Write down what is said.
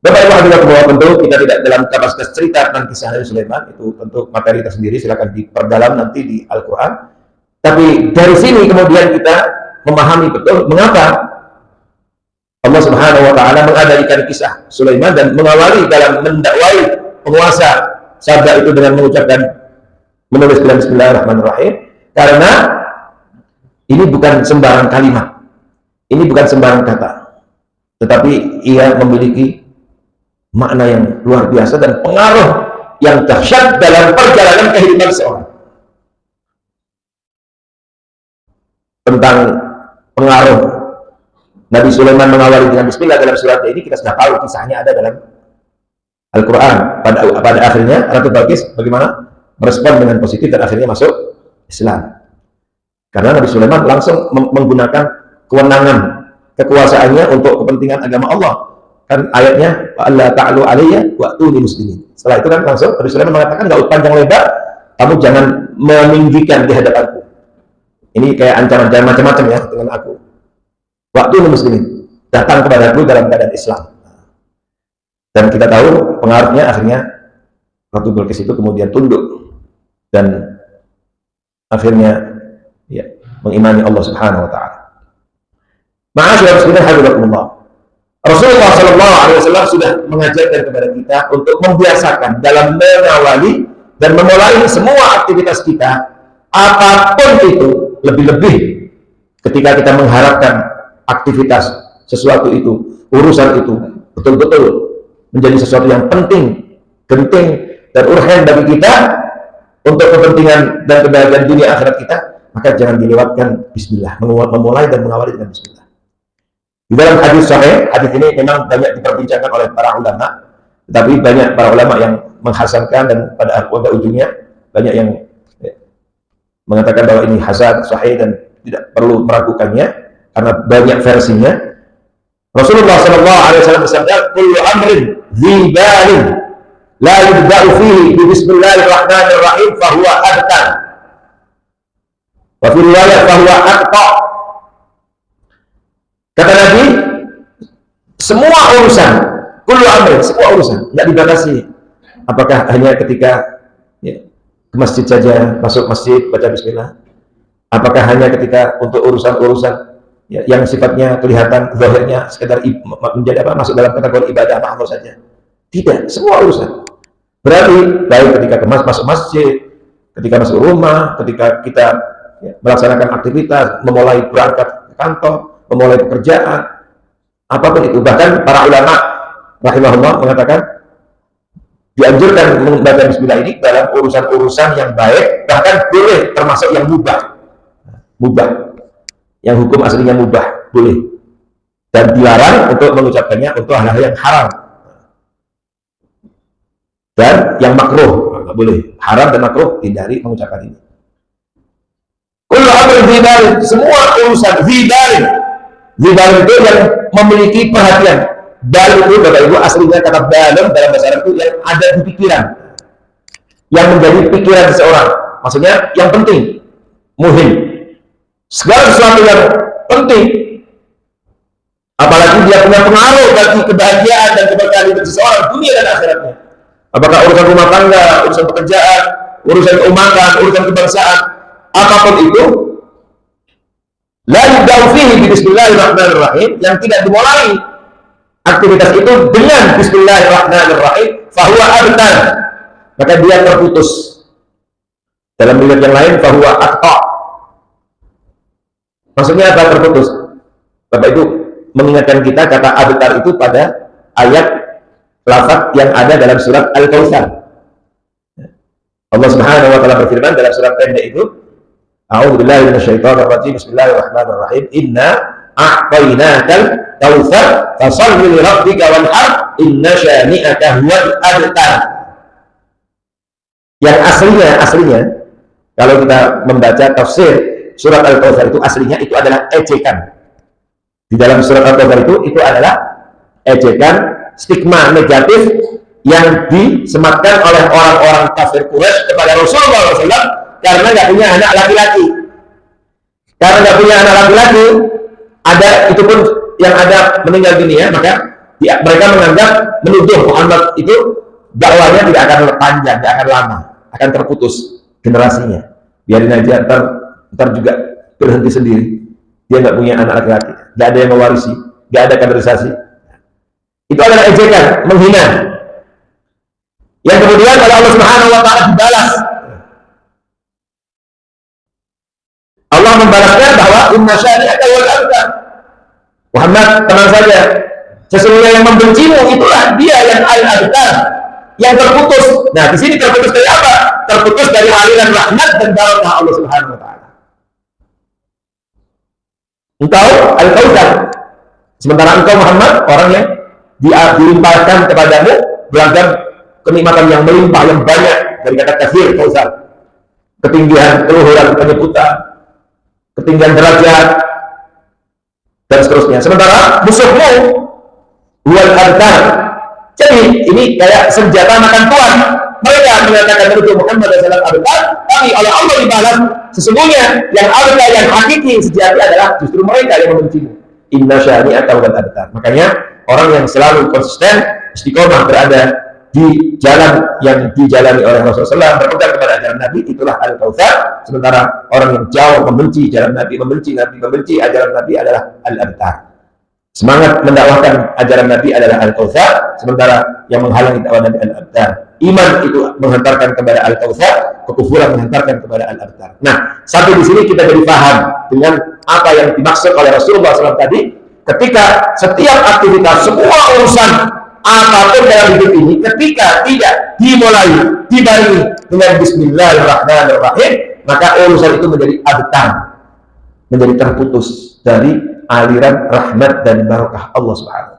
Bapak Ibu hadirin bahwa tentu kita tidak dalam kapasitas cerita tentang kisah Nabi Sulaiman, itu tentu materi tersendiri, silakan diperdalam nanti di Al-Quran. Tapi dari sini kemudian kita memahami betul mengapa Allah Subhanahu wa Ta'ala mengabadikan kisah Sulaiman dan mengawali dalam mendakwai penguasa sabda itu dengan mengucapkan menulis Bismillahirrahmanirrahim, karena ini bukan sembarang kalimat, ini bukan sembarang kata, tetapi ia memiliki makna yang luar biasa dan pengaruh yang dahsyat dalam perjalanan kehidupan seorang. Tentang pengaruh Nabi Sulaiman mengawali dengan Bismillah dalam surat ini kita sudah tahu, kisahnya ada dalam Al-Quran. Pada akhirnya Ratu Balqis bagaimana merespon dengan positif dan akhirnya masuk Islam, karena Nabi Sulaiman langsung menggunakan kewenangan kekuasaannya untuk kepentingan agama Allah. Kan ayatnya Allah ta'alu alayya wa'tuni muslimin. Setelah itu kan langsung Nabi Sulaiman mengatakan, enggak panjang lebar, kamu jangan meninggikan di hadapanku. Ini kayak ancaman macam-macam ya dengan aku. Wa'tuni muslimin, datang kepadaku dalam keadaan Islam. Dan kita tahu pengaruhnya akhirnya Ratu Balqis itu kemudian tunduk dan akhirnya ya, mengimani Allah Subhanahu wa Ta'ala. Ma'asyiral muslimin hafizakumullah. Rasulullah Shallallahu Alaihi Wasallam sudah mengajarkan kepada kita untuk membiasakan dalam mengawali dan memulai semua aktivitas kita, apapun itu, lebih-lebih ketika kita mengharapkan aktivitas sesuatu itu, urusan itu betul-betul menjadi sesuatu yang penting, genting, dan urgen bagi kita untuk kepentingan dan kebahagiaan dunia akhirat kita, maka jangan dilewatkan Bismillah, memulai dan mengawali dengan Bismillah. Di dalam hadis sahih, hadis ini memang banyak diperbincangkan oleh para ulama, tetapi banyak para ulama yang menghasankan dan pada ujungnya banyak yang mengatakan bahwa ini hasan, sahih dan tidak perlu meragukannya karena banyak versinya. Rasulullah Shallallahu Alaihi Wasallam bersabda, "Kullu amrin dzi balin la yubda'u fihi bi Bismillahirrahmanirrahim fahuwa adkan." Wa fi riwayat fahuwa aqta. Kata Nabi, semua urusan, kullu amrin, semua urusan, tidak dibatasi. Apakah hanya ketika ya, ke masjid saja, masuk masjid baca Bismillah? Apakah hanya ketika untuk urusan-urusan ya, yang sifatnya kelihatan zahirnya sekedar menjadi apa, masuk dalam kategori ibadah mahmur saja? Tidak, semua urusan. Berarti baik ketika masuk masjid, ketika masuk rumah, ketika kita ya, melaksanakan aktivitas, memulai berangkat ke kantor, memulai pekerjaan, apapun itu. Bahkan para ulama rahimahullah mengatakan dianjurkan membaca Bismillah ini dalam urusan-urusan yang baik, bahkan boleh termasuk yang mubah, yang hukum aslinya mubah, boleh, dan dilarang untuk mengucapkannya untuk hal-hal yang haram dan yang makruh, nggak boleh. Haram dan makruh hindari mengucapkan ini. Kullu amrin dzi balin, semua urusan dzi balin. Zibalun itu yang memiliki perhatian. Bal itu Bapak Ibu aslinya kata balun dalam bahasa Arab itu yang ada di pikiran, yang menjadi pikiran seseorang. Maksudnya yang penting, muhim. Segala sesuatu yang penting, apalagi dia punya pengaruh bagi kebahagiaan dan keberkahan hidup seseorang dunia dan akhiratnya. Apakah urusan rumah tangga, urusan pekerjaan, urusan keumaran, urusan kebangsaan, apapun itu, la yubda'u fihi bi Bismillahirrahmanirrahim, yang tidak dimulai aktivitas itu dengan Bismillahirrahmanirrahim, fahuwa abtar, maka dia terputus. Dalam riwayat yang lain fahuwa aqta. Maksudnya apa terputus? Bapak Ibu mengingatkan kita kata abtar itu pada ayat lafaz yang ada dalam surat Al-Kautsar. Allah Subhanahu wa taala berfirman dalam surat pendek itu, A'udzubillahi minasyaitonir rajim. Bismillahirrahmanirrahim. Inna a'tainakal kautsar fasholli li rabbika wanhar inna syani'aka huwal abtar. Yang aslinya kalau kita membaca tafsir surat Al-Kautsar itu aslinya itu adalah ejekan. Di dalam surat Al-Kautsar itu adalah ejekan, stigma negatif yang disematkan oleh orang-orang kafir Quraisy kepada Rasulullah SAW karena nggak punya anak laki-laki. Karena nggak punya anak laki-laki, ada itu pun yang ada meninggal dunia, maka Mereka menganggap menuduh Muhammad itu dakwanya tidak akan panjang, tidak akan lama, akan terputus generasinya. Biarin aja, ntar juga berhenti sendiri. Dia nggak punya anak laki-laki, nggak ada yang mewarisi, nggak ada kaderisasi. Itu adalah ejekan, menghina. Yang kemudian oleh Allah Subhanahu Wa Taala dibalas. Allah membalasnya bahwa inna syani'aka wal abtar. Muhammad, tenang saja. Sesungguhnya yang membencimu itulah dia yang al-abtar, yang terputus. Nah, di sini terputus dari apa? Terputus dari aliran rahmat dan barakah Allah Subhanahu Wa Taala. Engkau al-kautsar, sementara engkau Muhammad orang yang dilimpahkan kepadamu beragam kenikmatan yang melimpah, yang banyak, dari kata katsir, kautsar, ketinggian, keluhuran, penyebutan, ketinggian derajat, dan seterusnya. Sementara musuhmu wal abtar. Jadi ini kayak senjata makan tuan. Mereka mengatakan itu Muhammad adalah abtar, tapi oleh Allah dibalas sesungguhnya yang abtar, yang hakiki sejati adalah justru mereka yang membencimu. Inna syani'aka wal abtar. Makanya orang yang selalu konsisten istiqomah berada di jalan yang dijalani oleh Rasulullah SAW, berpegang kepada ajaran Nabi, itulah al-kautsar. Sementara orang yang jauh membenci jalan Nabi, membenci ajaran Nabi adalah al-abtar. Semangat mendakwahkan ajaran Nabi adalah al-kautsar, sementara yang menghalangi dakwah Nabi al-abtar. Iman itu menghantarkan kepada al-kautsar, kekufuran menghantarkan kepada al-abtar. Nah, sampai di sini kita jadi paham dengan apa yang dimaksud oleh Rasulullah SAW tadi, ketika setiap aktivitas, semua urusan apapun dalam hidup ini, ketika tidak dimulai, dibarengi dengan Bismillahirrahmanirrahim, maka urusan itu menjadi abtar, menjadi terputus dari aliran rahmat dan barakah Allah Subhanahu.